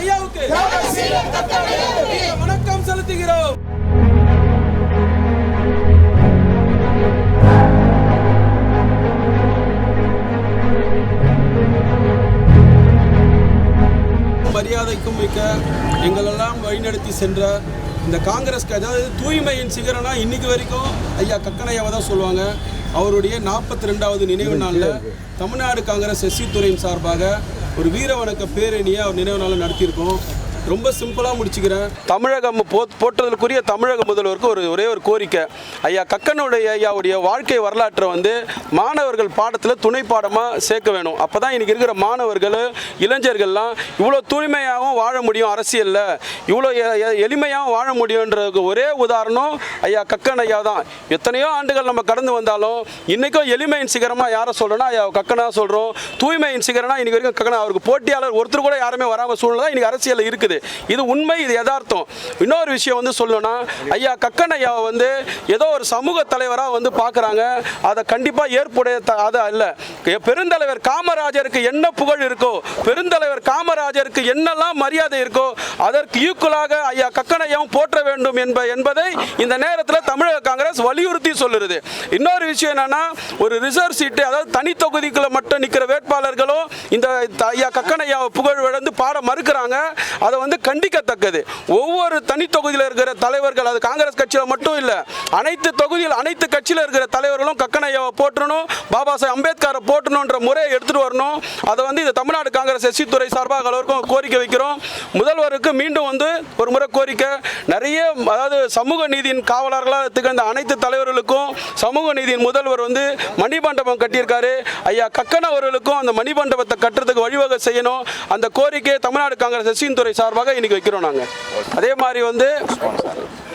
ஐயாவுக்கு வணக்கம் செலுத்துகிறோம். மரியாதைக்கும் மிக்க எங்களெல்லாம் வழிநடத்தி சென்ற இந்த காங்கிரஸ்க்கு, அதாவது தூய்மையின் சிகரனா இன்னைக்கு வரைக்கும் ஐயா கக்கனையாவை தான் சொல்லுவாங்க. அவருடைய 42வது நினைவு நாளில் தமிழ்நாடு காங்கிரஸ் எஸ்சி துறையின் சார்பாக ஒரு வீர வணக்க பேரணியை அவர் நினைவு நாளில் நடத்தியிருக்கோம். ரொம்ப சிம்பிளாக முடிச்சுக்கிறேன். தமிழகம் போற்றதற்குரிய தமிழக முதல்வருக்கு ஒரே ஒரு கோரிக்கை. ஐயா கக்கனுடைய ஐயாவுடைய வாழ்க்கை வரலாற்றை மாணவர்கள் பாடத்தில் துணை பாடமாக சேர்க்க வேணும். அப்போ தான் இன்றைக்கி இருக்கிற மாணவர்கள் இளைஞர்கள்லாம் இவ்வளோ தூய்மையாகவும் வாழ முடியும், அரசியலில் இவ்வளோ எளிமையாகவும் வாழ முடியுன்றதுக்கு ஒரே உதாரணம் ஐயா கக்கன் ஐயா தான். எத்தனையோ ஆண்டுகள் நம்ம கடந்து வந்தாலும் இன்றைக்கும் எளிமையின் சிகரமாக யாரை சொல்கிறோன்னா ஐயா கக்கனாக சொல்கிறோம். தூய்மையின் சிகரனா இன்றைக்கி வரைக்கும் கக்கனா. அவருக்கு போட்டியாளர் ஒருத்தர் கூட யாருமே வராமல் சூழ்நிலை தான் இன்றைக்கி அரசியலில் இருக்குது. இது உண்மை, இது யதார்த்தம். இன்னொரு விஷயம் சொல்லணும்னா ஐயா கக்கன் ஐயாவை ஏதோ ஒரு சமூக தலைவராக பார்க்குறாங்க. அதை கண்டிப்பாக ஏற்புடைய அதை அல்ல. பெருந்தலைவர் காமராஜருக்கு என்ன புகழ் இருக்கோ, பெருந்தலைவர் காமராஜருக்கு என்னெல்லாம் மரியாதை இருக்கோ அதற்கு ஈக்குவலாக ஐயா கக்கன் ஐயாவும் போற்ற வேண்டும் என்பதை இந்த நேரத்தில் தமிழக காங்கிரஸ் வலியுறுத்தி சொல்லுறது. இன்னொரு விஷயம் என்னன்னா, ஒரு ரிசர்வ் சீட்டு, அதாவது தனி தொகுதிக்குள்ள மட்டும் நிற்கிற வேட்பாளர்களும் இந்த ஐயா கக்கன் ஐயாவை புகழ் விழுந்து பாட மறுக்கிறாங்க. அதை கண்டிக்கத்தக்கது. ஒவ்வொரு தனி தொகுதியில் இருக்கிற தலைவர்கள், அது காங்கிரஸ் கட்சியில் மட்டும் இல்லை, அனைத்து தொகுதியில் அனைத்து கட்சியில் இருக்கிற தலைவர்களும் கக்கன் ஐயாவை போற்றணும், பாபா சாஹேப் அம்பேத்கரை போற்றணுன்ற முறையை எடுத்துட்டு வரணும். அதை இந்த தமிழ்நாடு காங்கிரஸ் எஸ்சி துறை சார்பாக எல்லோருக்கும் கோரிக்கை வைக்கிறோம். முதல்வருக்கு மீண்டும் ஒரு முறை கோரிக்கை. நிறைய, அதாவது சமூக நீதியின் காவலர்களாக திகழ்ந்த அனைத்து தலைவர்களுக்கும் சமூக நீதியின் முதல்வர் மணிமண்டபம் கட்டியிருக்காரு. ஐயா கக்கன் அவர்களுக்கும் அந்த மணிமண்டபத்தை கட்டுறதுக்கு வழிவகை செய்யணும். அந்த கோரிக்கை தமிழ்நாடு காங்கிரஸ் எஸ்சி துறை சார்பாக இன்னைக்கு வைக்கிறோம் நாங்கள். அதே மாதிரி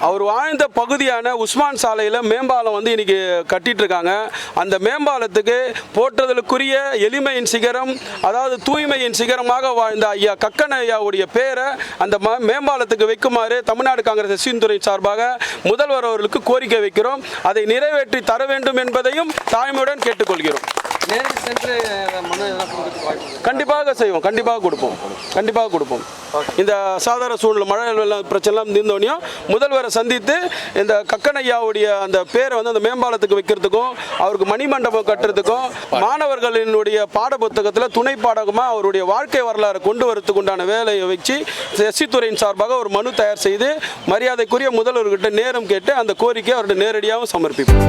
அவர் வாழ்ந்த பகுதியான உஸ்மான் சாலையில் மேம்பாலம் இன்னைக்கு கட்டிட்டு இருக்காங்க. அந்த மேம்பாலத்துக்கு போற்றுதலுக்குரிய எளிமையின் சிகரம், அதாவது தூய்மையின் சிகரமாக வாழ்ந்த ஐயா கக்கன் ஐயாவுடைய பேரை அந்த மேம்பாலத்துக்கு வைக்குமாறு தமிழ்நாடு காங்கிரஸ் எஸ்சி துறை சார்பாக முதல்வர் அவர்களுக்கு கோரிக்கை வைக்கிறோம். அதை நிறைவேற்றி தர வேண்டும் என்பதையும் தாழ்மையுடன் கேட்டுக்கொள்கிறோம். கண்டிப்பாக செய்வோம், கண்டிப்பாக கொடுப்போம். இந்த சாதாரண சூழ்நிலை, மழை வெள்ளம் பிரச்சனைலாம் தீர்ந்தோடனையும் முதல்வரை சந்தித்து இந்த கக்கன் ஐயாவுடைய அந்த பேரை அந்த மேம்பாலத்துக்கு வைக்கிறதுக்கும் அவருக்கு மணிமண்டபம் கட்டுறதுக்கும் மாணவர்களினுடைய பாட புத்தகத்தில் துணை பாடகமாக அவருடைய வாழ்க்கை வரலாறு கொண்டு வரதுக்கு உண்டான வேலையை வச்சு எஸ்சி துறையின் சார்பாக ஒரு மனு தயார் செய்து மரியாதைக்குரிய முதல்வர்கிட்ட நேரம் கேட்டு அந்த கோரிக்கையை அவர்கிட்ட நேரடியாகவும் சமர்ப்பிப்போம்.